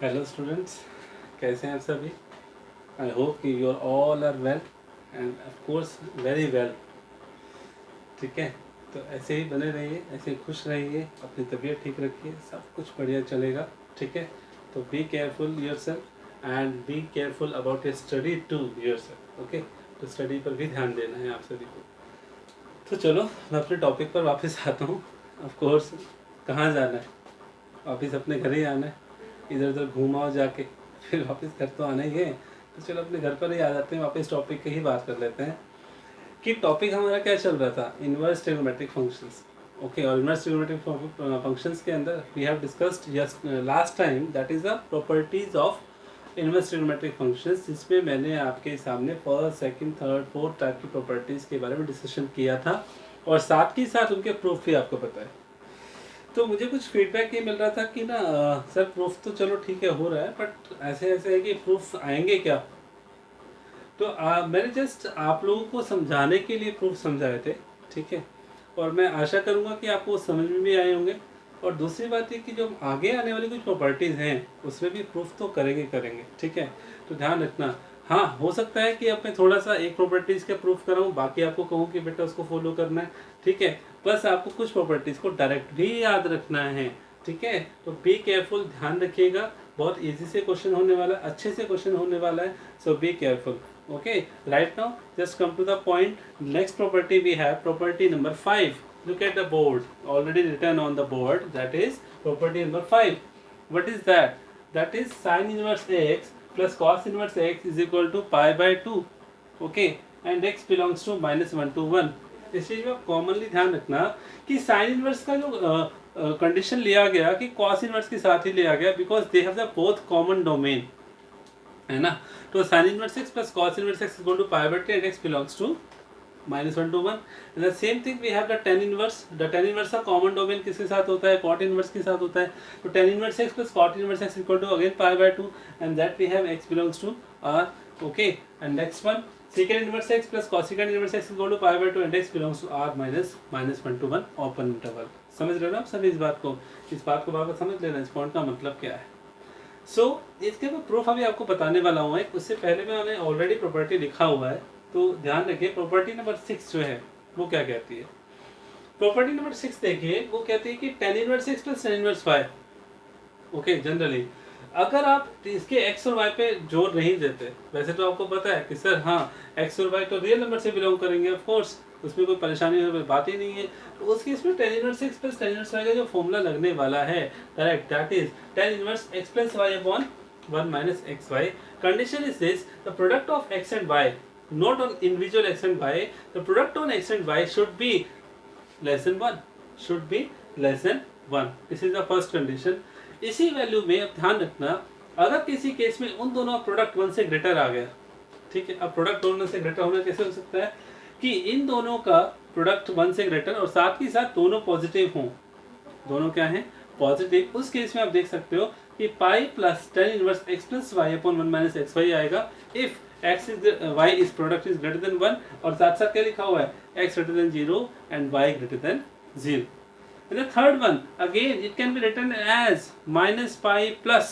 Hello students, कैसे हैं आप सभी। आई होप कि you are all are well and of course very well. ठीक है, तो ऐसे ही बने रहिए, ऐसे ही खुश रहिए, अपनी तबीयत ठीक रखिए, सब कुछ बढ़िया चलेगा। ठीक है, तो be careful yourself and be careful about your study to yourself. Okay, तो स्टडी पर भी ध्यान देना है आप सभी को। तो चलो मैं अपने टॉपिक पर वापस आता हूँ। ऑफ कोर्स कहाँ जाना है, वापस अपने घर ही आना है। इधर उधर घूमाओ जाके, फिर वापस घर तो आना ही है। तो चलो अपने घर पर ही आ जाते हैं, वापस टॉपिक की ही बात कर लेते हैं कि टॉपिक हमारा क्या चल रहा था, इनवर्स ट्रिग्नोमेट्रिक फंक्शंस। ओके, और इनवर्स ट्रिग्नोमेट्रिक फंक्शंस के अंदर we have discussed last time that is the properties of inverse trigonometric functions, जिसमें मैंने आपके सामने first second third fourth type की प्रॉपर्टीज के बारे में डिस्कशन किया था और साथ ही साथ उनके प्रूफ भी आपको पता है। तो मुझे कुछ फीडबैक ये मिल रहा था कि ना सर प्रूफ तो चलो ठीक है हो रहा है, बट ऐसे ऐसे है कि प्रूफ आएंगे क्या। तो मैंने जस्ट आप लोगों को समझाने के लिए प्रूफ समझाए थे। ठीक है, और मैं आशा करूँगा कि आपको समझ में भी आए होंगे। और दूसरी बात ये कि जो आगे आने वाली कुछ प्रॉपर्टीज़ हैं उसमें भी प्रूफ तो करेंगे। ठीक है, तो ध्यान रखना। हाँ, हो सकता है कि अब मैं थोड़ा सा एक प्रॉपर्टीज़ का प्रूफ कराऊँ, बाकी आपको कहूँ कि बेटा उसको फॉलो करना है। ठीक है, बस आपको कुछ प्रॉपर्टीज़ को डायरेक्ट भी याद रखना है। ठीक है, तो बी केयरफुल, ध्यान रखिएगा। बहुत इजी से क्वेश्चन होने वाला है, अच्छे से क्वेश्चन होने वाला है, so be careful. Okay, right now just come to the point. Next property we have property number 5. Look at the board, already written on the board. That is property number 5. What is that? That is sin inverse x plus cos inverse x is equal to pi by 2. Okay, and x belongs to -1 to 1. इस चीज में commonly ध्यान रखना कि sine inverse का जो condition लिया गया कि कॉस इनवर्स के साथ ही लिया गया, because they have the both common domain, है ना। तो sine inverse x plus cos inverse x equal to pi by 2 and x belongs to -1 to 1। And the same thing we have the tan inverse. The tan inverse का common domain किसके साथ होता है, cot inverse के साथ होता है। तो tan inverse x plus cot inverse x equal to again pi by 2 and that we have x belongs to R. Okay, and next one secant inverse x plus cosecant inverse x equal to pi by 2 and x belongs to R minus -1 to 1 open interval. समझ रहे हो ना आप सभी इस बात को, इस बात को वापस समझ लेना, इस पॉइंट का मतलब क्या है। इसके मैं प्रूफ अभी आपको बताने वाला हूँ। उससे पहले मैंने ऑलरेडी प्रॉपर्टी लिखा हुआ है, तो ध्यान रखिए। प्रॉपर्टी नंबर 6 जो है वो क्या कहती है। प्रॉपर्टी नंबर 6 देखिए, वो कहती है कि tan inverse x plus ten inverse y. Okay, generally अगर आप इसके एक्स और वाई पे जोर नहीं देते, वैसे तो आपको पता है कि सर हाँ एक्स और वाई तो रियल नंबर से बिलोंग करेंगे, ऑफ कोर्स उसमें कोई परेशानी होने वाली बात ही नहीं है। तो उस केस में tan inverse x plus ten inverse y का जो फॉर्मूला लगने वाला है correct, that is tan inverse x plus y upon 1 minus x y. Condition is this, the product of x and y, not on individual x and y, the product on x and y should be less than 1, should be less than 1। This is the first condition. इसी value में अब ध्यान रखना, अगर किसी case में उन दोनों प्रोडक्ट 1 से ग्रेटर आ गया, ठीक है। अब प्रोडक्ट दोनों से ग्रेटर होना कैसे हो सकता है कि इन दोनों का प्रोडक्ट 1 से ग्रेटर और साथ ही साथ दोनों पॉजिटिव हों, दोनों क्या हैं, पॉजिटिव। उस केस में आप देख सकते हो कि pi plus ten inverse x plus y upon 1 minus x y आएगा if x is y is product is greater than 1, और साथ साथ क्या लिखा हुआ है, x greater than 0 and y greater than 0। And the third one, again it can be written as minus pi plus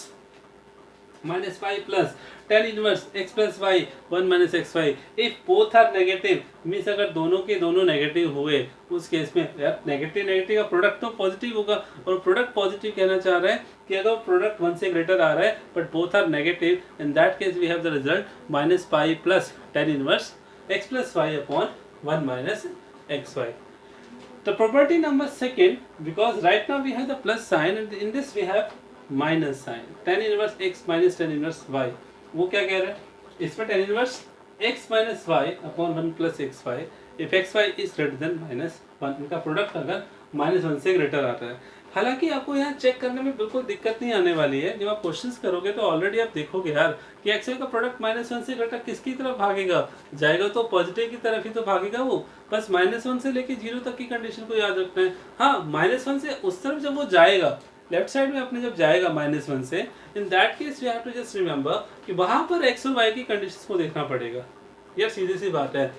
tan inverse x plus y 1 minus x y if both are negative, means अगर दोनों के दोनों negative हुए, उस case में यार negative negative का product तो पॉजिटिव होगा, और प्रोडक्ट पॉजिटिव कहना चाह रहा है कि अगर प्रोडक्ट 1 से ग्रेटर आ रहा है but both are negative, in that case we have the result minus pi plus ten inverse x plus y upon 1 minus x y। The property number second, because right now we have the plus sign and in this we have minus sign, tan inverse x minus tan inverse y। वो क्या कह रहे हैं, इसमें tan inverse x minus y upon 1 plus x y if x y is greater than -1, इनका product अगर -1 से greater आता है। हालांकि आपको यहाँ चेक करने में बिल्कुल दिक्कत नहीं आने वाली है, जब आप क्वेश्चंस करोगे तो ऑलरेडी आप देखोगे यार कि एक्स वाई का प्रोडक्ट -1 से ग्रेटर किसकी तरफ भागेगा, जाएगा तो पॉजिटिव की तरफ ही तो भागेगा वो। बस -1 से लेके 0 तक की कंडीशन को याद रखना है। हाँ, -1 से उस तरफ जब वो जाएगा, लेफ्ट साइड में अपने जब जाएगा -1 से, in that case we have to just remember कि वहां पर एक्स और वाई की कंडीशंस को देखना पड़ेगा। यार सीधी सी बात है,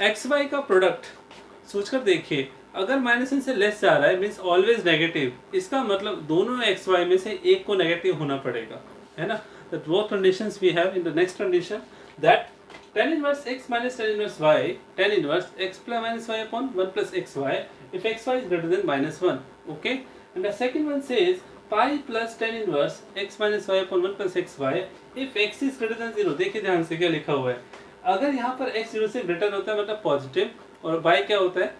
एक्स वाई का प्रोडक्ट सोचकर देखिए, अगर -1 से लेस जा रहा है मीन्स ऑलवेज नेगेटिव, इसका मतलब दोनों एक्स वाई में से एक को नेगेटिव होना पड़ेगा। है ना. That both conditions we have in the next condition, that tan inverse x minus tan inverse y, tan inverse x plus minus y upon 1 plus xy if xy is greater than minus 1. Okay, and the second one says pi plus tan inverse x minus y upon 1 plus xy if x is greater than 0. देखिए ध्यान से क्या लिखा हुआ है. अगर यहाँ पर x 0 से ग्रेटर होता है मतलब पॉजिटिव, और y क्या होता है,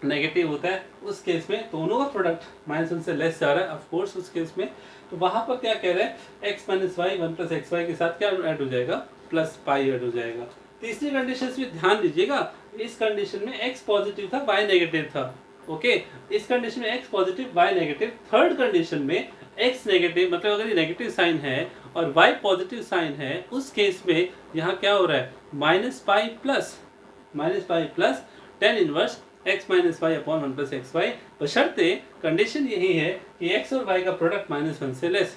नेगेटिव होता है, उस केस में दोनों का प्रोडक्ट -1 से लेस जा रहा है. ऑफ कोर्स उस केस में तो वहां पर क्या कह रहे हैं, x minus y 1 plus x y के साथ क्या ऐड हो जाएगा, प्लस पाई ऐड हो जाएगा. तीसरी कंडीशन में ध्यान दीजिएगा, इस कंडीशन में x पॉजिटिव था, y नेगेटिव था. ओके, इस कंडीशन में x positive, y negative. Third condition में x नेगेटिव, मतलब अगर ये नेगेटिव साइन है और y पॉजिटिव साइन है, उस केस में यहाँ क्या हो रहा है, minus pi plus ten inverse x minus y upon 1 plus x y, बशर्ते कंडीशन यही है कि x और y का प्रोडक्ट -1 से लेस.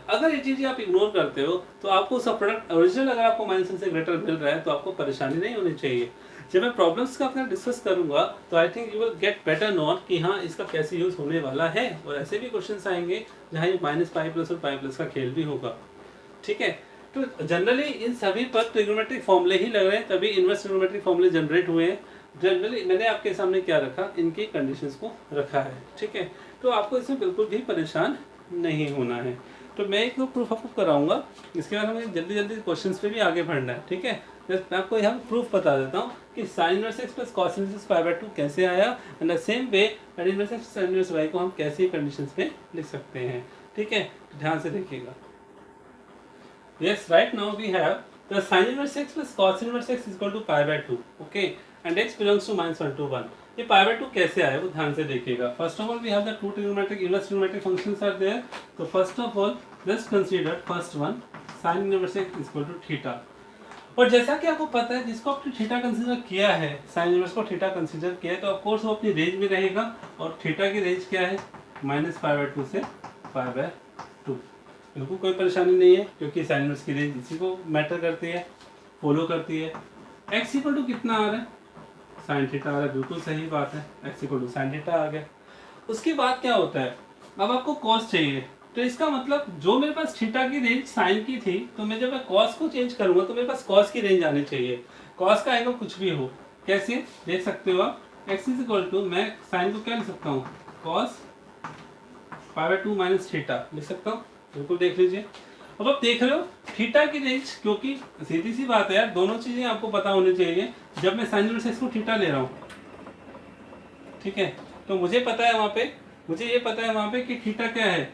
अगर ये चीज़ें आप इग्नोर करते हो तो आपको उसका प्रोडक्ट ओरिजिनल अगर आपको -1 से ग्रेटर मिल रहा है तो आपको परेशानी नहीं होनी चाहिए. जब मैं प्रॉब्लम्स का अपना डिस्कस करूंगा तो I think you will get better note कि हाँ इसका कैसे यूज़ होने वाला है. और ऐसे भी क्वेश्चन आएंगे जहाँ ये माइनस पाई प्लस और पाई प्लस का खेल भी होगा. ठीक है, तो जनरली इन सभी पर ट्रिग्नोमेट्रिक फॉर्मूले ही लग रहे हैं, तभी इनवर्स ट्रिग्नोमेट्रिक फॉर्मूले जनरेट हुए हैं. जनरली मैंने आपके सामने क्या रखा, इनकी कंडीशंस को रखा है. ठीक है, तो आपको इसमें बिल्कुल भी परेशान नहीं होना है. तो मैं एक प्रूफ आपको कराऊंगा, इसके बाद हमें जल्दी जल्दी क्वेश्चंस पे भी आगे बढ़ना है. ठीक है, मैं आपको यहाँ प्रूफ बता देता हूँ कि sine inverse x plus cos inverse pi by 2 कैसे आया, and the same way tan inverse x sine inverse y को हम कैसे कंडीशंस में लिख सकते हैं. ठीक है, ध्यान से देखिएगा. Yes, right now we have the sin inverse x plus cos inverse x is equal to pi by 2. Okay, and x belongs to -1 to 1. ये pi by 2 कैसे आया वो ध्यान से देखिएगा. First of all we have the two trigonometric inverse trigonometric functions are there. So first of all let's consider first one sin inverse x is equal to theta. और जैसा कि आपको पता है जिसको आपने थीटा कंसीडर किया है, साइन इनवर्स को थीटा कंसीडर किया है, तो ऑफ कोर्स वो अपनी रेंज में रहेगा. और थीटा की रेंज क्या है, -π/2 से π/2. बिल्कुल कोई परेशानी नहीं है क्योंकि साइन इनवर्स की रेंज इसी को मैटर करती है, फॉलो करती है. x इक्वल टू कितना आ रहा है, साइन थीटा आ रहा है. बिल्कुल सही बात है, x equal to sine theta आ गया. उसके बाद क्या होता है, अब आपको कॉस चाहिए, तो इसका मतलब जो मेरे पास थीटा की रेंज साइन की थी, तो मैं जब मैं कॉस को चेंज करूंगा तो मेरे पास कॉस की रेंज आनी चाहिए. कॉस का आएगा कुछ भी हो, कैसे देख सकते हो आप, x इज इक्वल टू, मैं साइन को क्या लिख सकता हूँ, कॉस π/2 माइनस थीटा लिख सकता हूँ. बिल्कुल देख लीजिए. अब आप देख रहे हो थीटा की रेंज, क्योंकि सीधी सी बात है यार, दोनों चीजें आपको पता होनी चाहिए. जब मैं साइन इनवर्स एक्स को थीटा ले रहा हूँ, ठीक है, तो मुझे पता है वहाँ पे, मुझे ये पता है वहाँ पे कि थीटा क्या है.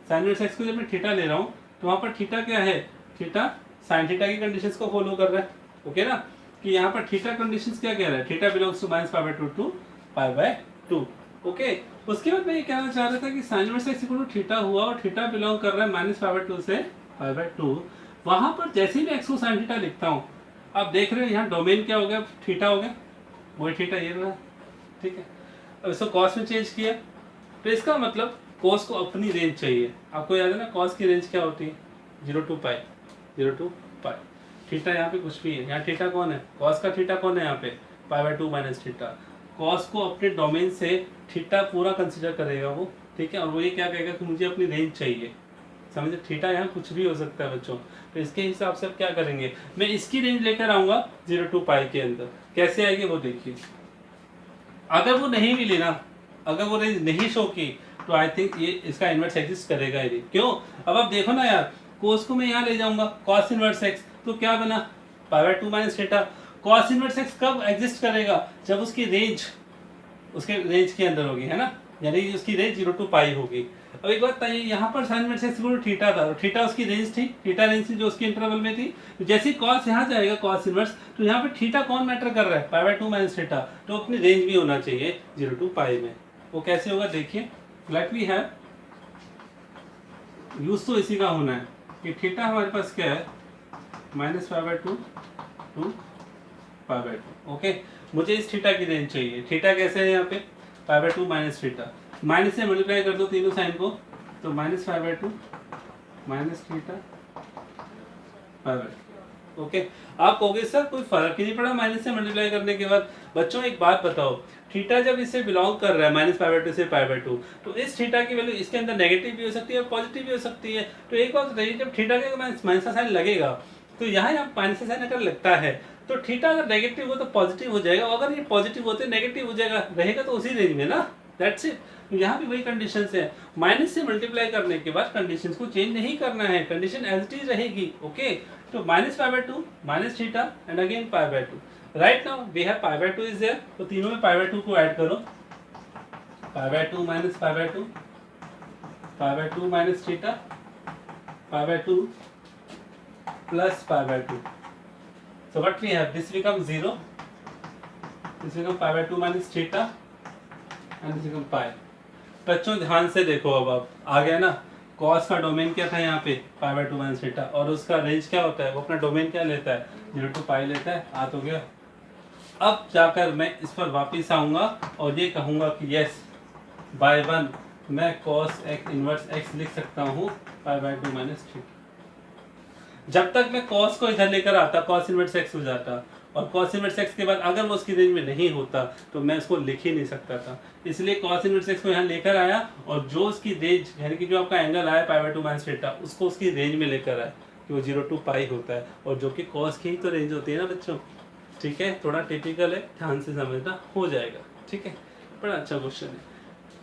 साइन इनवर्स एक्स को जब मैं थीटा ले रहा हूँ तो वहाँ पर थीटा क्या है, थीटा साइन थीटा की कंडीशंस को फॉलो कर रहा है. ओके ना, कि यहाँ पर थीटा कंडीशंस क्या कह रहा है, theta belongs to -π/2 to π/2. Okay, उसके बाद मैं ये कहना चाह रहा था कि sine inverse x equal to theta हुआ और थीटा बिलोंग कर रहा है -π/2 से π/2. वहाँ पर जैसे ही मैं एक्स को साइन थीटा लिखता हूँ, आप देख रहे हो यहाँ डोमेन क्या हो गया, थीटा हो गया, वही थीटा ये रहा. ठीक है, अब इसको कॉस में चेंज किया, तो इसका मतलब कॉस को अपनी रेंज चाहिए. आपको याद है ना कॉस की रेंज क्या होती है, 0 to π. थीटा यहाँ पे कुछ भी है, यहाँ थीटा कौन है, कॉस का थीटा कौन है यहाँ पे, π/2 माइनस थीटा. कॉस को अपने डोमेन से थीटा पूरा कंसीडर करेगा वो. ठीक है, और वो ये क्या कहेगा कि मुझे अपनी रेंज चाहिए. समझे, थीटा यहाँ कुछ भी हो सकता है बच्चों. तो इसके हिसाब से क्या करेंगे, मैं इसकी रेंज लेकर आऊँगा 0 to π के अंदर. कैसे आएगी वो देखिए. अगर वो नहीं मिली ना, अगर वो रेंज नहीं शो की, तो आई थिंक ये इसका इनवर्स एग्जिस्ट करेगा ही नहीं. क्यों, अब आप देखो ना यार, कोस को मैं यहाँ ले जाऊंगा, कॉस इनवर्स एक्स, तो क्या बना, π/2 minus theta. Cos inverse x कब एग्जिस्ट करेगा, जब उसकी रेंज उसके रेंज के अंदर होगी, है ना, यानी उसकी रेंज 0 to π होगी. अब एक बात बताइए, यहाँ पर sine inverse x equal to theta था, थीटा उसकी रेंज थी, थीटा रेंज थी जो उसकी इंटरवल में थी. तो जैसे ही कॉस यहाँ जाएगा, कॉस इनवर्स, तो यहाँ पे थीटा कौन मैटर कर रहा है, π/2 माइनस थीटा. तो अपनी रेंज भी होना चाहिए 0 to π में. वो कैसे होगा देखिए, लेट वी हैव, यूज तो इसी का होना है कि थीटा हमारे पास क्या है, -π/2 टू π/2. ओके, मुझे इस थीटा की रेंज चाहिए. थीटा कैसे है यहाँ पे, π/2 माइनस थीटा. माइनस से मल्टीप्लाई कर दो तीनों साइन को, तो -π/2 माइनस थीटा π/2. ओके, आप कहोगे सर कोई फर्क ही नहीं पड़ा माइनस से मल्टीप्लाई करने के बाद. बच्चों एक बात बताओ, थीटा जब इससे बिलोंग कर रहा है -π/2 से π/2, तो इस थीटा की वैल्यू इसके अंदर नेगेटिव भी हो सकती है और पॉजिटिव भी हो सकती है। तो एक बात बताइए, जब थीटा के माइनस का साइन लगेगा तो यहाँ माइनस का साइन अगर लगता है तो थीटा अगर नेगेटिव हो तो पॉजिटिव हो जाएगा, अगर ये पॉजिटिव होते नेगेटिव हो जाएगा, रहेगा तो उसी रेंज में ना, दैट्स इट। यहाँ भी वही कंडीशन है, माइनस से मल्टीप्लाई करने के बाद कंडीशन को चेंज नहीं करना है, कंडीशन एज इट इज रहेगी। ओके, तो -π/2 minus theta and again π/2। Right now we have π/2 is there, तो तीनों में π/2 को ऐड करो, π/2 minus π/2, π/2 minus theta, π/2 plus π/2. So what we have, this becomes 0, this becomes π/2 minus theta and this becomes pi। बच्चों ध्यान से देखो, अब आप आ गया ना, cos का डोमेन क्या था यहाँ पे π/2 minus थीटा, और उसका रेंज क्या होता है, वो अपना डोमेन क्या लेता है 0 to π लेता है। आ तो गया। अब जाकर मैं इस पर वापस आऊँगा और ये कहूँगा कि यस बाय 1 मैं cos x इनवर्स x लिख सकता हूँ π/2 माइनस थीटा। जब तक मैं cos को इधर लेकर आता cos इनवर्स x हो जाता, और cos इनवर्स x के बाद अगर वो उसकी रेंज में नहीं होता तो मैं इसको लिख ही नहीं सकता था, इसलिए cos इनवर्स x को यहाँ लेकर आया और जो उसकी रेंज यानी कि जो आपका एंगल आया π/2 माइनस थीटा उसको उसकी रेंज में लेकर आया कि वो 0 to π होता है, और जो कि cos की ही तो रेंज होती है ना बच्चों। ठीक है, थोड़ा टिपिकल है, ध्यान से समझना, हो जाएगा। ठीक है, बड़ा अच्छा क्वेश्चन है।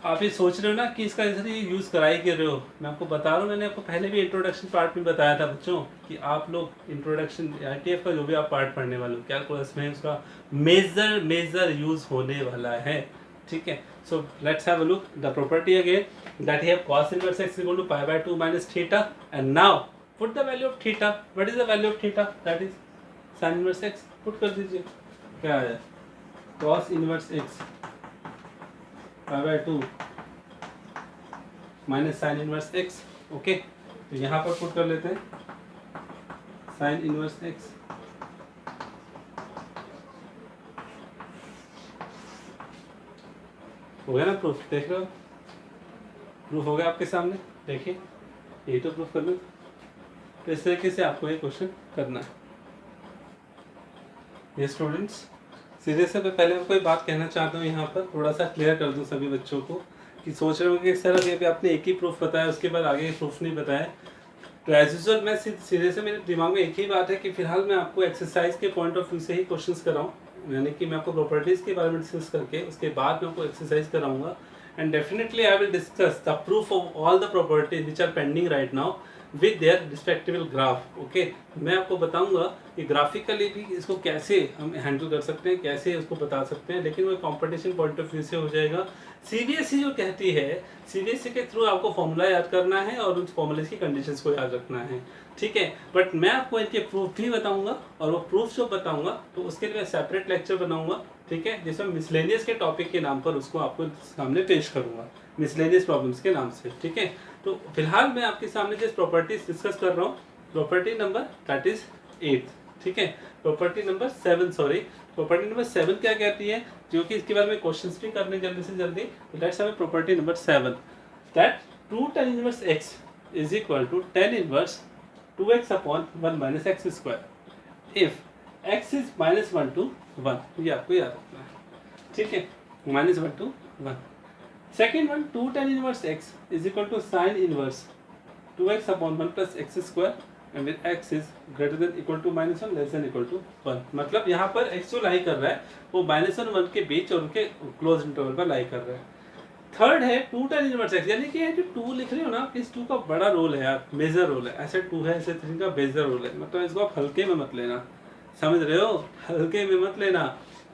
आप ये सोच रहे हो ना कि इसका जैसे यूज़ करा ही कर रहे हो, मैं आपको बता रहा हूँ, मैंने आपको पहले भी इंट्रोडक्शन पार्ट में बताया था बच्चों कि आप लोग इंट्रोडक्शन ITF का जो भी आप पार्ट पढ़ने वाले हो कैलकुलस में उसका मेजर यूज़ होने वाला है। ठीक है, so let's have a look the property again that have cos inverse x equal to π/2 minus theta, and now put the value of theta. What is the value of theta? That is sin inverse x। Put कर दीजिए, क्या आया cos inverse x π/2 minus sine inverse x। Okay, तो यहाँ पर put कर लेते हैं साइन इनवर्स x हो गया ना प्रूफ, देख रहे हो प्रूफ हो गया आपके सामने, देखिए यही तो प्रूफ करना। तो इस तरीके से आपको ये क्वेश्चन करना है। ये स्टूडेंट्स सीधे से पहले मैं कोई बात कहना चाहता हूँ, यहाँ पर थोड़ा सा क्लियर कर दूँ सभी बच्चों को कि सोच रहे होंगे कि सर अभी आपने एक ही प्रूफ बताया उसके बाद आगे प्रूफ नहीं बताया। तो एज यूजुअल मैं सीधे से मेरे दिमाग में एक ही बात है कि फिलहाल मैं आपको एक्सरसाइज के पॉइंट ऑफ व्यू से ही क्वेश्चंस कराऊँ, यानी कि मैं आपको प्रॉपर्टीज़ के बारे में डिस्कस करके उसके बाद मैं आपको एक्सरसाइज कराऊंगा, and definitely I will discuss the proof of all the properties which are pending right now with their respective graph. Okay, मैं आपको बताऊंगा कि ग्राफिकली भी इसको कैसे हम हैंडल कर सकते हैं, कैसे उसको बता सकते हैं, लेकिन वो कंपटीशन पॉइंट ऑफ व्यू से हो जाएगा। CBSE जो कहती है, CBSE के थ्रू आपको फॉर्मूला याद करना है और उस फॉर्मूले की कंडीशंस को याद रखना है। ठीक है, बट मैं आपको इनके प्रूफ भी बताऊंगा, और वो प्रूफ जो बताऊंगा तो उसके लिए सेपरेट लेक्चर बनाऊंगा। ठीक है, जिसमें मिसलेनियस के टॉपिक के नाम पर उसको आपको सामने पेश करूंगा, मिसलेनियस प्रॉब्लम्स के नाम से। ठीक है, तो फिलहाल मैं आपके सामने जिस प्रॉपर्टीज डिस्कस कर रहा हूँ, प्रॉपर्टी नंबर दैट इज 8। ठीक है, property number 7, sorry property number 7 क्या कहती है, जो कि इसके बारे में क्वेश्चंस भी करने जल्दी से जल्दी। Let's have property number 7 that 2 tan inverse x is equal to tan inverse 2x upon 1 minus x square if x is -1 to 1। ये आपको याद रखना है। ठीक है, -1 to 1। Second one 2 tan inverse x is equal to sine inverse 2x upon 1 plus x square and with x is greater than equal to -1 less than equal to 1। मतलब यहाँ पर x जो लाई कर रहा है वो -1 1 के बीच और उनके क्लोज इंटरवल पर लाई कर रहा है। थर्ड है 2 tan इनवर्स x, यानी कि ये जो 2 लिख रहे हो ना, इस 2 का बड़ा रोल है यार, मेजर रोल है। ऐसे 2 है, ऐसे 3 का मेजर रोल है, मतलब इसको आप हल्के में मत लेना, समझ रहे हो, हल्के में मत लेना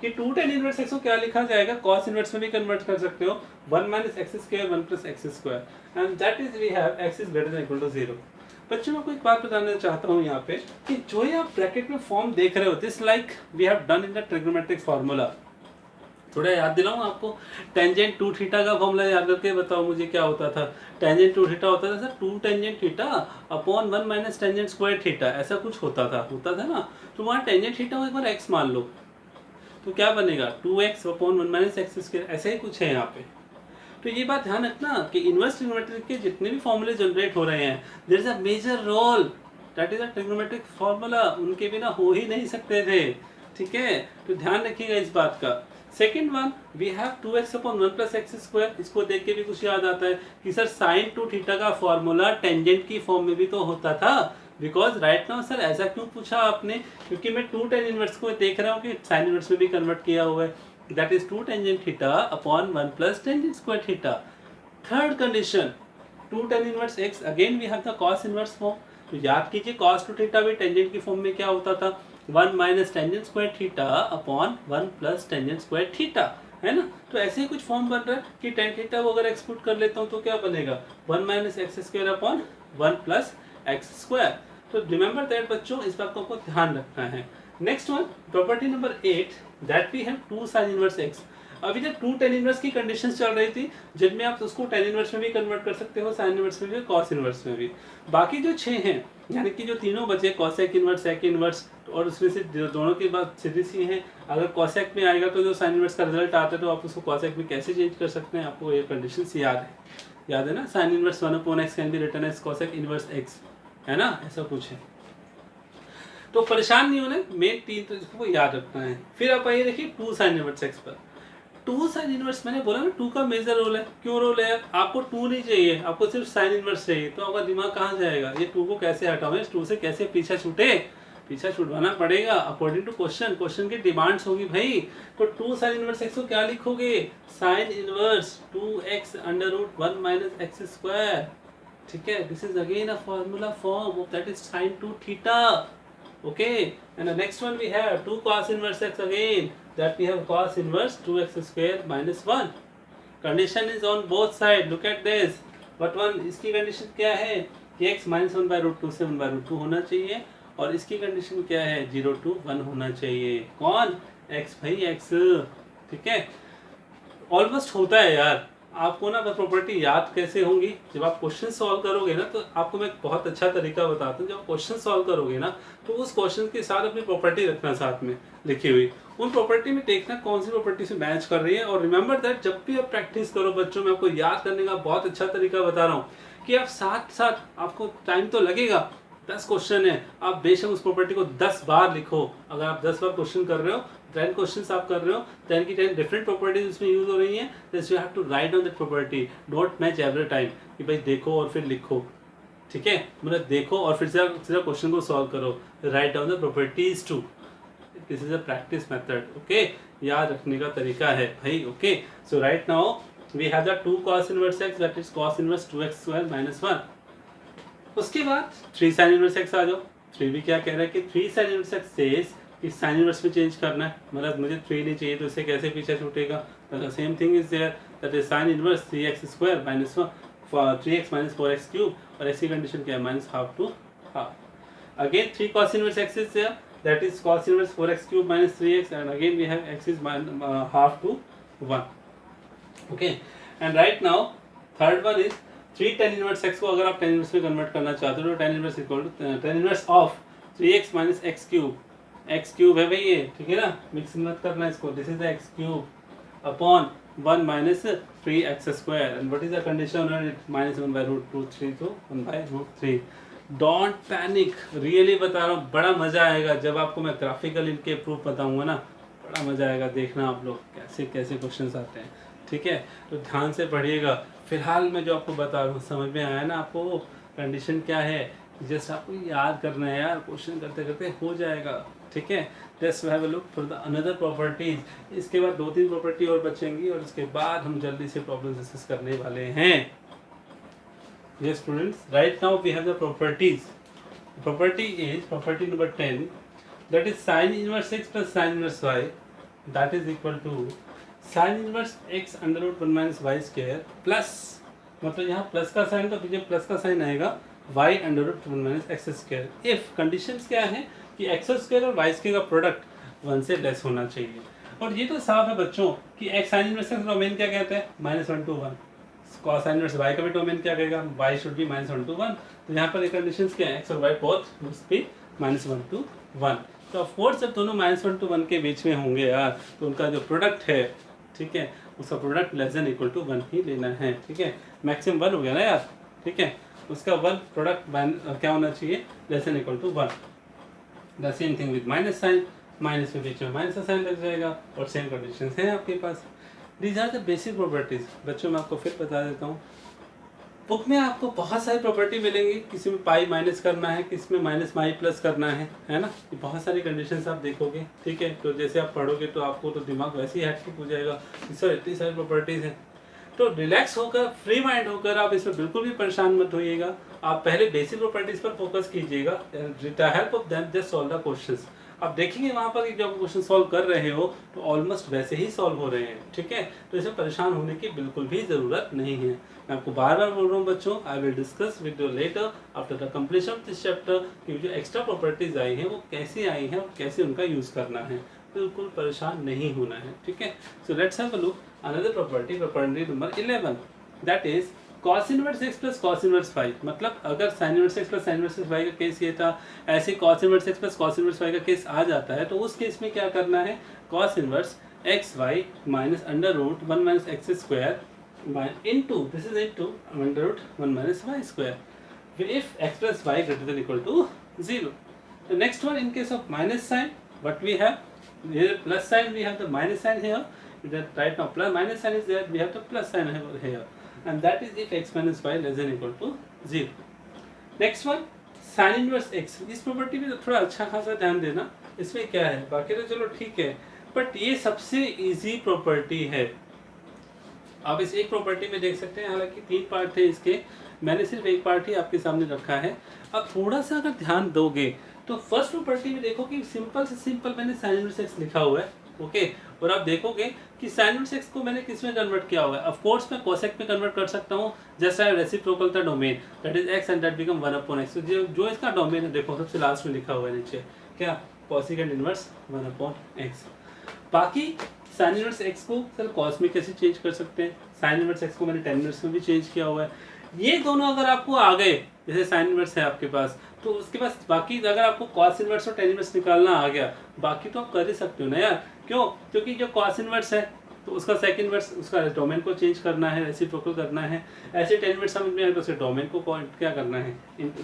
कि 2 tan इनवर्स x को क्या लिखा जाएगा, cos इनवर्स में भी कन्वर्ट कर सकते हो, 1 minus x square 1 plus x square and that is we have x is greater than equal to 0। बच्चों मैं आपको एक बात बताना चाहता हूँ यहाँ पे कि जो ये आप ब्रैकेट में फॉर्म देख रहे हो, this like we have done in the trigonometric formula. थोड़ा याद दिलाऊं आपको, टेंजेंट 2 थीटा का फॉर्मूला याद करके बताओ मुझे क्या होता था। टेंजेंट 2 थीटा होता था sir 2 tangent theta upon 1 minus tangent square theta, ऐसा कुछ होता था ना। तो वहाँ टेंजेंट थीटा को एक बार x मान लो तो क्या बनेगा 2x upon 1 minus x square, ऐसे ही कुछ है यहाँ पे। तो ये बात ध्यान रखना कि इनवर्स ट्रिग्नोमेट्रिक के जितने भी फॉर्मूले जनरेट हो रहे हैं, there is a major role that is a trigonometric formula, उनके बिना हो ही नहीं सकते थे। ठीक है, तो ध्यान रखिएगा इस बात का। Second one, we have 2x upon 1 plus x square. इसको देख के भी कुछ याद आता है कि सर साइन 2 थीटा का फॉर्मूला टेंजेंट की फॉर्म में भी तो होता था। बिकॉज राइट नाउ सर ऐसा क्यों पूछा आपने, क्योंकि मैं 2 tan इनवर्स को देख रहा हूँ कि साइन इनवर्स में भी कन्वर्ट किया हुआ है। That is 2 tangent theta upon 1 plus tangent square theta. Third condition, 2 tan inverse x, again we have the cos inverse form. तो याद कीजिए cos 2 थीटा भी टेंजेंट की फॉर्म में क्या होता था, 1 minus tangent square theta upon 1 plus tangent square theta, है ना। तो ऐसे ही कुछ फॉर्म बन रहा है कि टेन थीटा को अगर एक्सक्लूड कर लेता हूँ तो क्या बनेगा, 1 minus x square upon 1 plus x square. तो रिमेंबर दैट बच्चों, इस बात को आपको ध्यान रखना है। Next one, property number 8, that we have 2 sin inverse x। अभी जब 2 tan इनवर्स की कंडीशंस चल रही थी, जिनमें आप उसको tan इनवर्स में भी कन्वर्ट कर सकते हो, sin इनवर्स में भी, cos इनवर्स में भी। बाकी जो 6 हैं, यानी कि जो तीनों बचे cosec इनवर्स, sec इनवर्स, और उसमें से दोनों की बात सीधी सी है। अगर cosec में आएगा तो जो sin इनवर्स का रिजल्ट आता है तो आप उसको cosec में कैसे चेंज कर सकते हैं, आपको ये कंडीशंस याद है ना। sin inverse 1 upon x can be written as cosec inverse x, है ना, ऐसा कुछ है। तो परेशान नहीं होना, मेन 3 तो इसको याद रखना है। फिर आप आइए देखिए 2 sin इनवर्स x पर। 2 sin इनवर्स, मैंने बोला ना 2 का मेजर रोल है। क्यों रोल है, आपको 2 नहीं चाहिए, आपको सिर्फ sin इनवर्स चाहिए। तो आपका दिमाग कहाँ जाएगा, ये 2 को कैसे हटाओ, इस 2 से कैसे पीछा छूटे, पीछा छुड़वाना पड़ेगा अकॉर्डिंग टू क्वेश्चन। क्वेश्चन की डिमांड्स होगी भाई। तो 2 sin इनवर्स x को क्या लिखोगे, sin inverse 2x under root 1 minus x square, ठीक है। This is again a formula form, that is sin 2 theta. Okay, and the next one we have 2 cos inverse x again, that we have cos inverse 2x square minus 1. Condition is on both sides. Look at this. But one, इसकी condition क्या है कि x minus 1 by root 2 से 1 by root 2 होना चाहिए, और इसकी condition क्या है 0 to 1 होना चाहिए। कौन, x भाई x, ठीक है। ऑलमोस्ट होता है यार। आपको ना बस प्रॉपर्टी याद कैसे होंगी, जब आप क्वेश्चन सॉल्व करोगे ना, तो आपको मैं एक बहुत अच्छा तरीका बताता हूँ। जब आप क्वेश्चन सॉल्व करोगे ना, तो उस क्वेश्चन के साथ अपनी प्रॉपर्टी रखना साथ में लिखी हुई, उन प्रॉपर्टी में देखना कौन सी प्रॉपर्टी से मैच कर रही है। और रिमेंबर दैट, जब भी आप प्रैक्टिस करो बच्चों, मैं आपको याद करने का बहुत अच्छा तरीका बता रहा हूँ कि आप साथ साथ, आपको टाइम तो लगेगा, 10 क्वेश्चन है, आप बेशक उस प्रॉपर्टी को 10 बार लिखो। अगर आप 10 बार क्वेश्चन कर रहे हो, 10 क्वेश्चंस आप कर रहे हो, 10 की 10 डिफरेंट प्रॉपर्टीज उसमें यूज हो रही हैं, you have to write down that property, don't match every time कि भाई देखो और फिर लिखो, ठीक है। मतलब देखो और फिर सीधा क्वेश्चन को सॉल्व करो, write down the properties two. This is a practice method, okay, याद रखने का तरीका है भाई, okay. So right now we have the 2 cos inverse x, that is cos inverse 2x square minus 1। उसके बाद 3 sin इनवर्स x आ जाओ। 3 भी क्या कह रहा है कि 3 sin इनवर्स x सेज कि साइन इनवर्स में चेंज करना है, मतलब मुझे 3 नहीं चाहिए तो इससे कैसे पीछे छूटेगा। Same thing is there, that is sine inverse 3x square minus 3x minus 4x cube, और ऐसी कंडीशन क्या है minus half to half. Again 3 cos inverse x is there, that is cos inverse 4x cube minus 3x, and again we have x is half to 1, okay. And right now third one is 3 tan inverse x को अगर आप tan inverse में convert करना चाहते हो तो tan inverse equal to tan inverse of 3x minus x cube, x cube है भाई ये, ठीक है ना, मिक्स मत करना इसको, this is x cube upon 1 minus 3x square, and what is the condition, minus 1 by root 2 3 तो 1 by root 3। Don't panic, really बता रहा हूँ, बड़ा मजा आएगा जब आपको मैं ग्राफिकल इनके प्रूफ बताऊंगा ना, बड़ा मजा आएगा, देखना आप लोग कैसे कैसे क्वेश्चंस आते हैं, ठीक है। तो ध्यान से पढ़िएगा। फिलहाल मैं जो आपको बता रहा हूँ समझ में आया ना आपको, कंडीशन क्या है, जस्ट आपको याद करना है यार, क्वेश्चन करते करते हो जाएगा, ठीक है। Just have a look for the another properties. इसके बाद 2-3 प्रॉपर्टी और बचेंगी, और इसके बाद हम जल्दी से प्रॉब्लम डिस्कस करने वाले हैं। Yes students, right now we have the properties. Property is property number 10, that is sine inverse x plus sine inverse y, that is equal to sine inverse x under root 1 minus y square plus, मतलब यहाँ plus का sign तो पीछे plus का sine आएगा, y under root 1 minus x square. If conditions क्या है कि एक्स स्क्वायर और वाई स्क्वायर का प्रोडक्ट 1 से लेस होना चाहिए। और ये तो साफ है बच्चों कि एक्स साइन इनवर्स का डोमेन क्या कहते हैं, -1 to 1। cos sign inverse y का भी डोमेन क्या कहेगा, y शुड बी -1 to 1। तो यहाँ पर कंडीशंस क्या है, x और y both must be -1 to 1। तो ऑफ कोर्स जब दोनों -1 to 1 के बीच में होंगे यार, तो उनका जो प्रोडक्ट है, ठीक है, उसका product less than equal to 1 ही लेना है, ठीक है। मैक्सिमम 1 हो गया ना यार, ठीक है, उसका 1 प्रोडक्ट क्या होना चाहिए, less than equal to 1। The same thing with minus sine, minus में बीच में माइनस का साइन लग जाएगा और सेम कंडीशन है आपके पास। These are the basic properties. बच्चों मैं आपको फिर बता देता हूँ, बुक में आपको बहुत सारी प्रॉपर्टी मिलेंगी, किसी में पाई माइनस करना है, किसी में माइनस माई प्लस करना है ना, ये बहुत सारी कंडीशंस आप देखोगे, ठीक है। तो जैसे आप पढ़ोगे तो आपको तो दिमाग वैसे ही हैक्टिक हो जाएगा, सर इतनी सारी प्रॉपर्टीज़ हैं। तो रिलैक्स होकर, फ्री माइंड होकर आप इसमें बिल्कुल भी परेशान मत होइएगा। आप पहले बेसिक प्रॉपर्टीज पर फोकस कीजिएगा, with the help of them just solve the questions. आप देखेंगे वहाँ पर जब क्वेश्चन सॉल्व कर रहे हो तो ऑलमोस्ट वैसे ही सॉल्व हो रहे हैं, ठीक है। तो इसमें परेशान होने की बिल्कुल भी ज़रूरत नहीं है। मैं आपको बार बार बोल रहा हूँ बच्चों, आई will discuss with you later after the completion of this chapter कि जो एक्स्ट्रा प्रॉपर्टीज आई हैं वो कैसे आई हैं और कैसे उनका यूज़ करना है। बिल्कुल परेशान नहीं होना है, ठीक है। So let's have a look another property number 11, that is cos inverse x plus cos inverse y। मतलब अगर sin inverse x plus sin inverse y का केस ये था, ऐसे cos inverse x plus cos inverse y का case आ जाता है, तो उस केस में क्या करना है, cos inverse x y minus under root 1 minus x square into this is into under root 1 minus y square if x plus y greater than equal to 0। The next one, in case of minus sign, what we have here, plus sign, we have the minus sign here. That right now plus minus sign is there, we have the plus sign here, and that is if x minus y less than equal to 0. Next one, sin inverse x। इस property में तो थोड़ा अच्छा खासा ध्यान देना, इसमें क्या है, बाकी तो चलो ठीक है, बट ये सबसे इजी प्रॉपर्टी है। आप इस एक प्रॉपर्टी में देख सकते हैं, हालांकि 3 पार्ट थे इसके, मैंने सिर्फ एक पार्ट ही आपके सामने रखा है। अब थोड़ा सा अगर ध्यान दोगे तो फर्स्ट प्रॉपर्टी में देखो कि सिंपल से सिंपल मैंने sin इनवर्स x लिखा हुआ है, ओके। और आप देखोगे कि sin इनवर्स x को मैंने किस में कन्वर्ट किया हुआ है, ऑफ कोर्स मैं cosec में कन्वर्ट कर सकता हूँ, just I reciprocal the domain that is x and that become 1/x। तो जो इसका डोमेन है देखो सबसे लास्ट में लिखा हुआ है नीचे, क्या, cosecant इनवर्स 1/x। बाकी sin इनवर्स x को सर cos में कैसे चेंज कर सकते हैं, sin इनवर्स x को मैंने tan इनवर्स में भी चेंज किया हुआ है। ये दोनों अगर आपको आ गए, जैसे sin इनवर्स है आपके पास, तो उसके पास बाकी अगर आपको cos इनवर्स और tan इनवर्स निकालना आ गया, बाकी तो आप कर ही सकते हो ना यार। क्यों? क्योंकि जो cos इनवर्स है तो उसका सेकंड इनवर्स, उसका डोमेन को चेंज करना है, रेसिप्रोकल करना है। ऐसे tan इनवर्स समझ में आए तो उसके डोमेन को क्या करना है,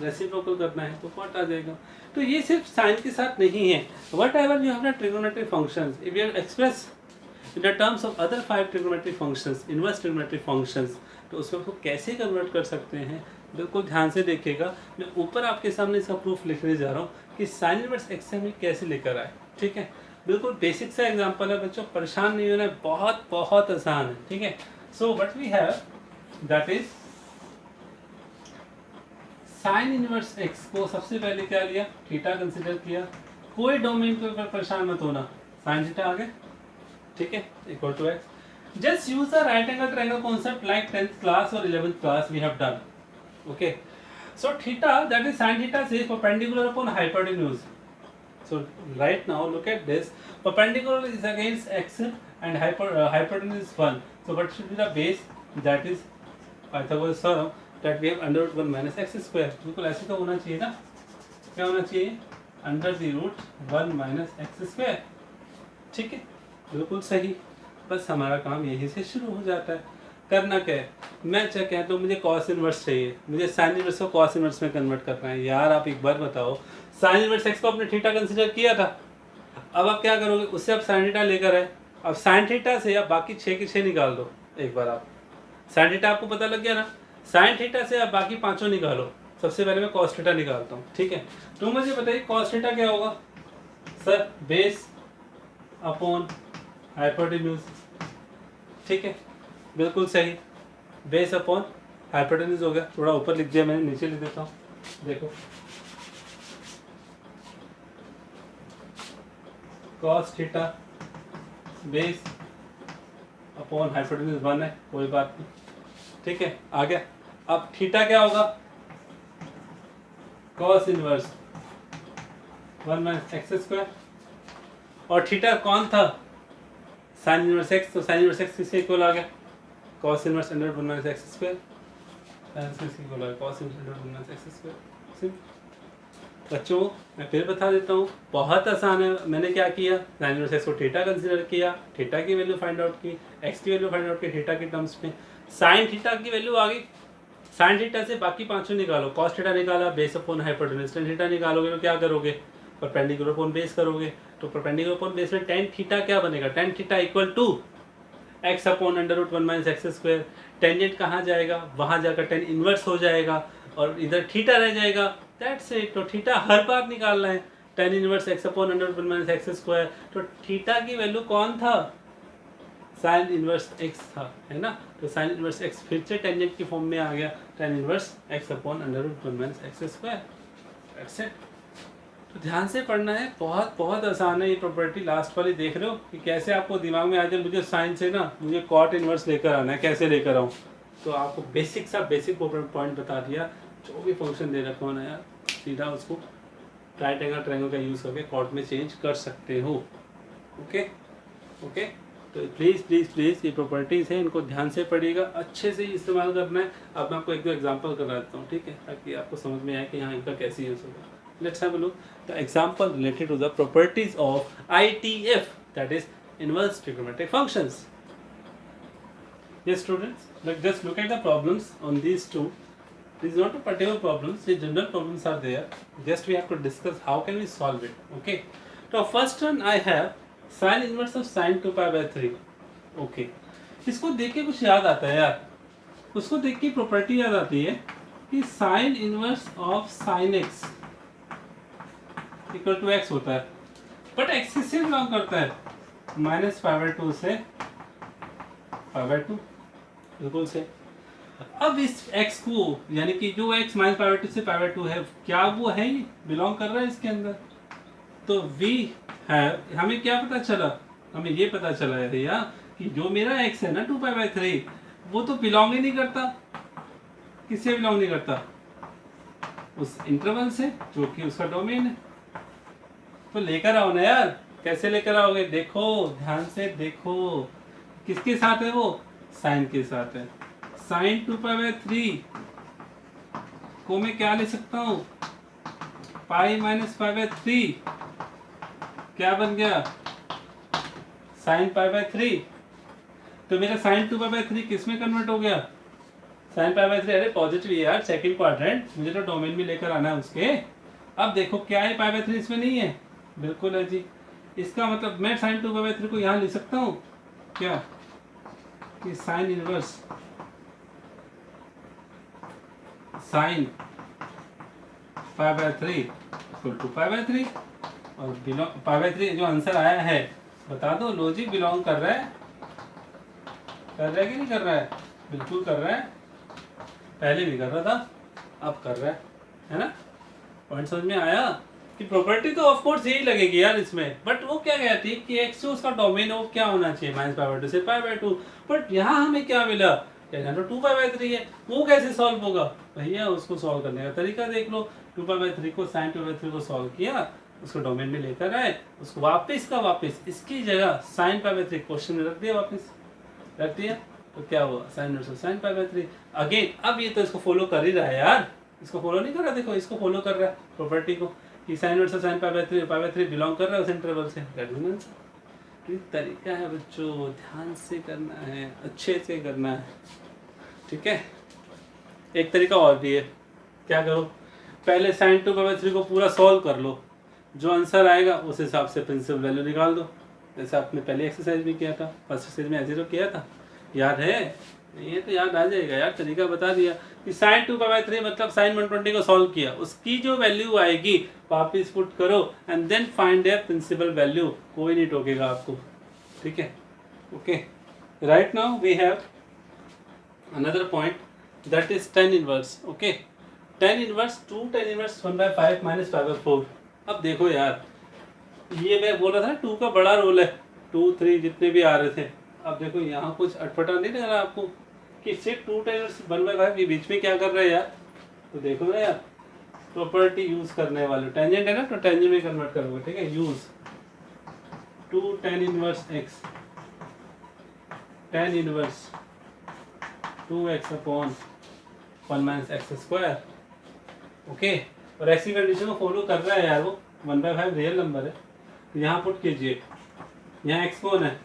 रेसिप्रोकल करना है, तो कॉट आ जाएगा। तो ये सिर्फ साइन के साथ नहीं है, what ever you have the trigonometry functions, if you express in the terms of other 5 trigonometric functions, inverse trigonometric functions, तो उसको आपको कैसे कन्वर्ट कर सकते हैं, बिल्कुल ध्यान से देखिएगा। मैं ऊपर आपके सामने इसका प्रूफ लिखने जा रहा हूँ कि sin इनवर्स x में कैसे लेकर आए, ठीक है। बिल्कुल बेसिक सा एग्जांपल है बच्चों, परेशान नहीं होना है, बहुत बहुत आसान है, ठीक है। So what we have that is sin inverse x को सबसे पहले क्या लिया, थीटा कंसिडर किया। कोई डोमेन के ऊपर परेशान मत होना, sin थीटा आ गया, ठीक है, equal to x। Just use the right angle triangle concept like 10th class और 11th class we have done, okay. So theta that is sin theta is perpendicular upon hypotenuse. So right now look at this, perpendicular is against x and hypotenuse is 1, so what should be the base, that is Pythagoras theorem that we have under root 1 minus x square। बिल्कुल ऐसे तो होना चाहिए ना, क्या होना चाहिए, under the root 1 minus x square, ठीक है, बिल्कुल सही। बस हमारा काम यहीं से शुरू हो जाता है। करना क्या है, मैं क्या कहता हूँ, मुझे cos इनवर्स चाहिए, मुझे sin इनवर्स को cos इनवर्स में कन्वर्ट करना है। यार आप एक बार बताओ, sin इनवर्स x को आपने थीटा कंसिडर किया था, अब आप क्या करोगे, उससे आप sin थीटा लेकर आए, अब sin थीटा से आप बाकी 6 के 6 निकाल दो। एक बार आप sin थीटा आपको पता लग गया ना, sin थीटा से आप बाकी पाँचों निकालो। सबसे पहले मैं cos थीटा निकालता हूँ, ठीक है। तो मुझे बताइए cos थीटा क्या होगा, सर बेस अपॉन हाइपोटेन्यूज, ठीक है, बिल्कुल सही, बेस अपॉन हाइपोटेन्यूज हो गया। थोड़ा ऊपर लिख दिया मैंने, नीचे लिख देता हूँ, देखो cos theta base upon hypotenuse 1 है, कोई बात नहीं, ठीक है, आ गया। अब थीटा क्या होगा, cos inverse 1 minus x square, और थीटा कौन था, sin इनवर्स x, तो sin इनवर्स x किसके इक्वल आ गया, cos inverse under 1 minus x square, किसके इक्वल आ गया, cos inverse under 1 minus x square. बच्चों मैं फिर बता देता हूँ, बहुत आसान है। मैंने क्या किया, sin इनवर्स x को थीटा कंसीडर किया, थीटा की वैल्यू फाइंड आउट की, x की वैल्यू फाइंड आउट की थीटा के टर्म्स में, sin थीटा की वैल्यू आ गई, sin थीटा से बाकी पांचों निकालो, cos थीटा निकाला, base upon hypotenuse, tan theta निकालोगे तो क्या करोगे, परपेंडिकुलर अपॉन बेस करोगे तो परपेंडिकुलर अपॉन बेस में टेन थीटा क्या बनेगा, tan theta equal to x upon under root one minus x square. Tangent कहाँ जाएगा, वहाँ जाकर टेन इनवर्स हो जाएगा और इधर थीटा रह जाएगा, दैट्स इट। तो थीटा हर बार निकालना है, tan inverse x upon under root one minus x square. तो थीटा की वैल्यू कौन था, साइन इनवर्स एक्स था, है ना। तो साइन इनवर्स एक्स फिर से टेंजेंट की फॉर्म में आ गया, tan inverse x upon under root one minus x square, that's it. तो ध्यान से पढ़ना है, बहुत बहुत आसान है ये प्रॉपर्टी। लास्ट वाली देख रहे हो कि कैसे आपको दिमाग में आ जाए, मुझे साइन से ना मुझे कॉट इनवर्स लेकर आना है, कैसे लेकर आऊँ। तो आपको बेसिक सा बेसिक पॉइंट बता दिया, जो भी फंक्शन दे रखा हो ना यार, सीधा उसको राइट एंगल ट्रायंगल का यूज़ करके कॉट में चेंज कर सकते हो। ओके ओके, तो प्लीज़ प्लीज़ प्लीज़ ये प्रॉपर्टीज़ हैं, इनको ध्यान से पढ़िएगा, अच्छे से इस्तेमाल करना है। अब मैं आपको एक दो एग्जांपल करा देता हूँ, ठीक है, ताकि आपको समझ में आए कि यहाँ इनका कैसे यूज़ होगा। Let's have a look the example related to the properties of ITF, that is inverse trigonometric functions. Yes students, just look at the problems on these two. These are not particular problems, the general problems are there, just we have to discuss how can we solve it. Okay, so first one I have sin inverse of sin 2 pi by 3. Okay, इसको देख के कुछ याद आता है यार, उसको देख के प्रॉपर्टी याद आती है कि sin inverse of sin x equal to x होता है, बट एक्स किससे बिलोंग करता है, माइनस पाई बाई टू से पाई बाई टू, बिल्कुल से। अब इस एक्स को, यानी कि जो x minus pi by two से पाई बाई टू है, क्या वो है ही बिलोंग कर रहा है इसके अंदर। तो वी है, हमें क्या पता चला, हमें ये पता चला है भैया कि जो मेरा एक्स है ना टू पाई बाई थ्री, वो तो बिलोंग ही नहीं करता, किससे बिलोंग नहीं करता, उस इंटरवल से जो कि उसका डोमेन है। तो लेकर आओ ना यार, कैसे लेकर आओगे, देखो ध्यान से देखो, किसके साथ है वो, साइन के साथ है। Sign two pi by three को मैं क्या ले सकता हूँ, pi minus pi by three, क्या बन गया, साइन पाई बाई थ्री। तो मेरा sign two pi by three किस में कन्वर्ट हो गया, साइन पाई बाई थ्री, अरे पॉजिटिव यार, सेकंड क्वाड्रेंट, मुझे तो डोमेन में लेकर आना है उसके। अब देखो क्या है, पाई बाई थ्री इसमें नहीं है, बिल्कुल है जी। इसका मतलब मैं sine two pi by three को यहाँ लिख सकता हूँ क्या, कि sine inverse sine pi by three equal to pi by three, और बिलोंग पाई बाई थ्री जो आंसर आया है, बता दो लॉजिक बिलोंग कर रहा है, कर रहा है कि नहीं कर रहा है, बिल्कुल कर रहा है, पहले भी कर रहा था, अब कर रहा है ना। पॉइंट समझ में आया कि प्रॉपर्टी तो ऑफ कोर्स यही लगेगी यार इसमें, बट वो क्या कहती है कि एक्स जो उसका डोमेन है वो क्या होना चाहिए, माइनस पाई बाई टू से पाई बाई टू। बट यहाँ हमें क्या मिला, यहाँ तो टू पाई बाई थ्री है, वो कैसे सॉल्व होगा भैया, उसको सॉल्व करने का तरीका देख लो। टू पाई बाई थ्री को साइन टू बाई थ्री को सॉल्व किया, उसको डोमेन में लेकर आए, उसको वापस का वापस इसकी जगह sine pi by three question में रख दिया, वापस रख दिया, तो क्या हुआ, sine versus sine pi by three again. अब ये तो इसको फॉलो कर ही रहा है यार, इसको फॉलो नहीं कर रहा, देखो इसको फॉलो कर रहा है प्रॉपर्टी को, कि sine versus sine pi by three belong कर रहा है उस इंटरवल से, ये तरीका है बच्चों, ध्यान से करना है, अच्छे से करना है, ठीक है। एक तरीका और भी है, क्या करो, पहले sign two pi by three को पूरा सॉल्व कर लो, जो आंसर आएगा उस हिसाब से प्रिंसिपल वैल्यू निकाल दो, जैसे आपने पहले एक्सरसाइज भी किया था, फर्स्ट एक्सरसाइज में ऐसे तो किया था, याद है, ये तो याद आ जाएगा यार, तरीका बता दिया कि sign two pi by three मतलब साइन 120 को सॉल्व किया, उसकी जो वैल्यू आएगी वापस पुट करो and then find their principal value, कोई नहीं टोकेगा आपको, ठीक है। Okay, right now we have another point that is tan inverse. Okay, tan inverse two tan inverse 1/5 minus 5/4। अब देखो यार, ये मैं बोल रहा था टू का बड़ा रोल है, 2 3 जितने भी आ रहे थे। अब देखो यहाँ कुछ अटपटा नहीं लग रहा आपको कि सिर्फ टू टेन 1/5 के बीच में क्या कर रहे हैं यार, तो देखो ना यार, प्रॉपर्टी यूज करने वाले, टेंजेंट है ना तो टेंजेंट में कन्वर्ट करोगे, ठीक है, use two tan inverse x, tan inverse 2x upon 1 minus x square. Okay, और ऐसी कंडीशन को फॉलो कर रहा है यार वो, 1/5 रियल नंबर है, तो यहाँ पुट कीजिए, यहाँ x कौन है,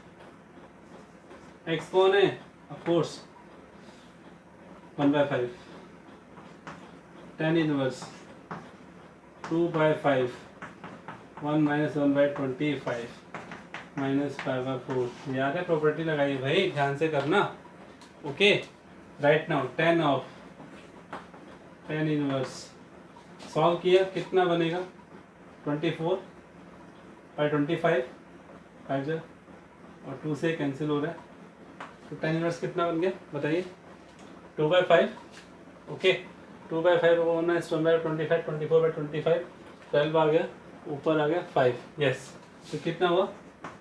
x कौन है, of course 1/5, tan inverse 2/5 1 minus 1/25 minus 5/4। याद है प्रॉपर्टी लगाई भाई, ध्यान से करना। Okay, right now tan inverse solve किया, कितना बनेगा 24/25, 5 और 2 से कैंसिल हो रहा है, तो tan इनवर्स कितना बन गया बताइए, 2/5। ओके, 2/5 1 है 1/25, 24/25, 12 आ गया, ऊपर आ गया 5। यस, तो कितना हुआ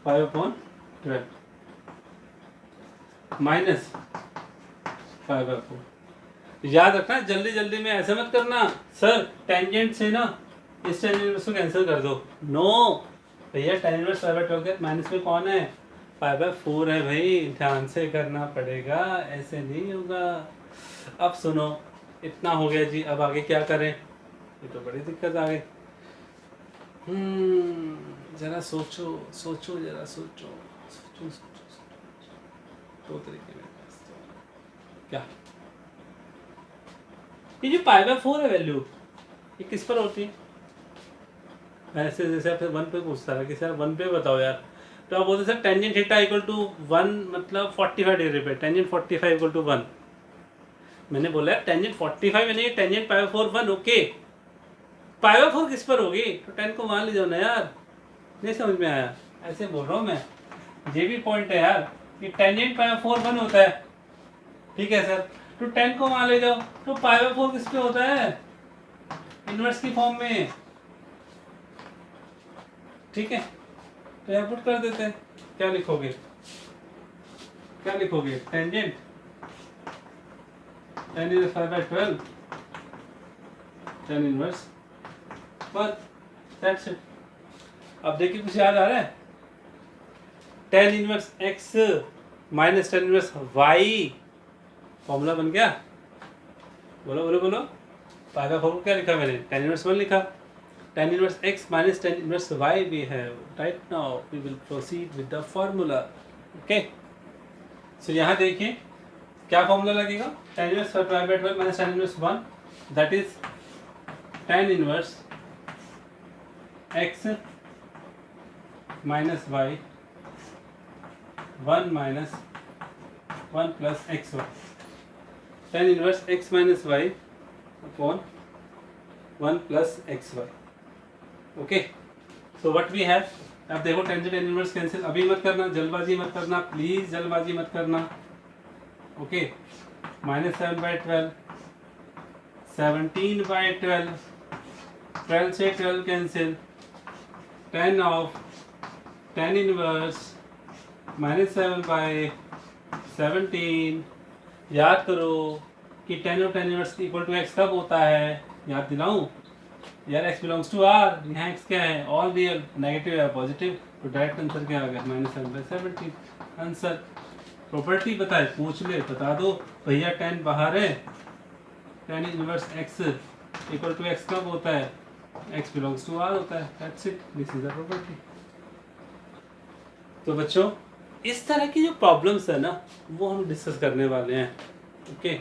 5/12 माइनस 5/4। याद रखना, जल्दी जल्दी में ऐसे मत करना सर टेंजेंट से ना इस tan इनवर्स को कैंसिल कर दो। नो भैया, tan इनवर्स 5/12 के माइनस में कौन है 5/4 है भाई, ध्यान से करना पड़ेगा, ऐसे नहीं होगा। अब सुनो, इतना हो गया जी, अब आगे क्या करें, ये तो बड़ी दिक्कत आ गई। जरा सोचो सोचो, जरा सोचो सोचो सोचो, दो तरीके में क्या, ये जो 5/4 है वैल्यू, ये किस पर होती है, ऐसे जैसे आपसे 1 पे पूछता है कि सर 1 पे बताओ यार, तो आप बोलते sir tangent theta equal to 1 मतलब 45 डिग्री पे, टेंजेंट 45 इक्वल टू 1। मैंने बोला है टेंजेंट 45 यानी टेंजेंट 5/4 1। ओके, 5/4 किस पर होगी, तो 10 को मान लीजिए ना यार, नहीं समझ में आया, ऐसे बोल रहा हूँ मैं, ये भी पॉइंट है यार कि टेंजेंट 5/4 1 होता है, ठीक है सर, तो 10 को मान ले जाओ, तो 5/4 किस पे होता है, इनवर्स की फॉर्म में, ठीक है, तो यहाँ पुट कर देते हैं, क्या लिखोगे, क्या लिखोगे, tangent tan inverse 5/12 tan inverse, बस दैट्स इट। अब देखिए कुछ याद आ रहा है, tan इनवर्स x माइनस tan इनवर्स y, फॉर्मूला बन गया, बोलो बोलो बोलो, 5/4 को क्या लिखा मैंने, tan इनवर्स 1 लिखा, tan इनवर्स x माइनस tan इनवर्स y भी है। Right now we will proceed with the formula. Okay, so यहाँ देखिए क्या फॉर्मूला लगेगा, tan inverse 5/12 minus tan inverse 1, that is tan inverse x minus y 1 minus 1 plus xy, tan inverse x minus y upon 1 plus xy। Okay, so what we have, अब देखो tangent tan inverse cancel, अभी मत करना, जल्दबाजी मत करना please, जल्दबाजी मत करना। ओके, माइनस 7/12, 17/12, 12 से 12 cancel, tan of tan inverse minus 7/17। याद करो कि tan और tan inverse equal to x कब होता है, याद दिलाऊं यार, x बिलोंग्स टू r, यहाँ x क्या है, ऑल रियल, नेगेटिव या पॉजिटिव, तो डायरेक्ट आंसर क्या आ गया माइनस 7/17। आंसर प्रॉपर्टी बताए, पूछ ले बता दो भैया, tan बाहर है, tan inverse x equal to x कब होता है, x बिलोंग्स टू r होता है, that's it, this is the property. तो बच्चों इस तरह की जो प्रॉब्लम्स है ना वो हम डिस्कस करने वाले हैं। ओके,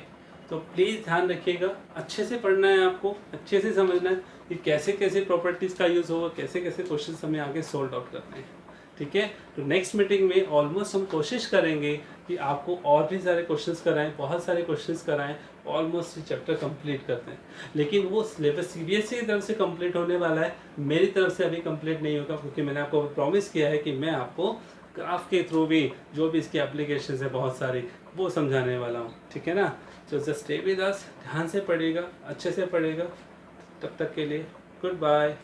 तो प्लीज़ ध्यान रखिएगा, अच्छे से पढ़ना है आपको, अच्छे से समझना है कि कैसे कैसे प्रॉपर्टीज़ का यूज़ होगा, कैसे कैसे क्वेश्चन हमें आगे सॉल्व आउट करने हैं, ठीक है। तो नेक्स्ट मीटिंग में ऑलमोस्ट हम कोशिश करेंगे कि आपको और भी सारे क्वेश्चंस कराएं, बहुत सारे क्वेश्चंस कराएं, ऑलमोस्ट ये चैप्टर कंप्लीट करते हैं, लेकिन वो सिलेबस सीबीएसई की तरफ से कंप्लीट होने वाला है, मेरी तरफ से अभी कंप्लीट नहीं होगा, क्योंकि मैंने आपको प्रॉमिस किया है कि मैं आपको ग्राफ के थ्रू भी जो भी इसकी एप्लीकेशन है बहुत सारी वो समझाने वाला हूँ, ठीक है ना। तो जस्ट स्टे विद अस, ध्यान से पढ़िएगा, अच्छे से पढ़िएगा, तब तक के लिए गुड बाय।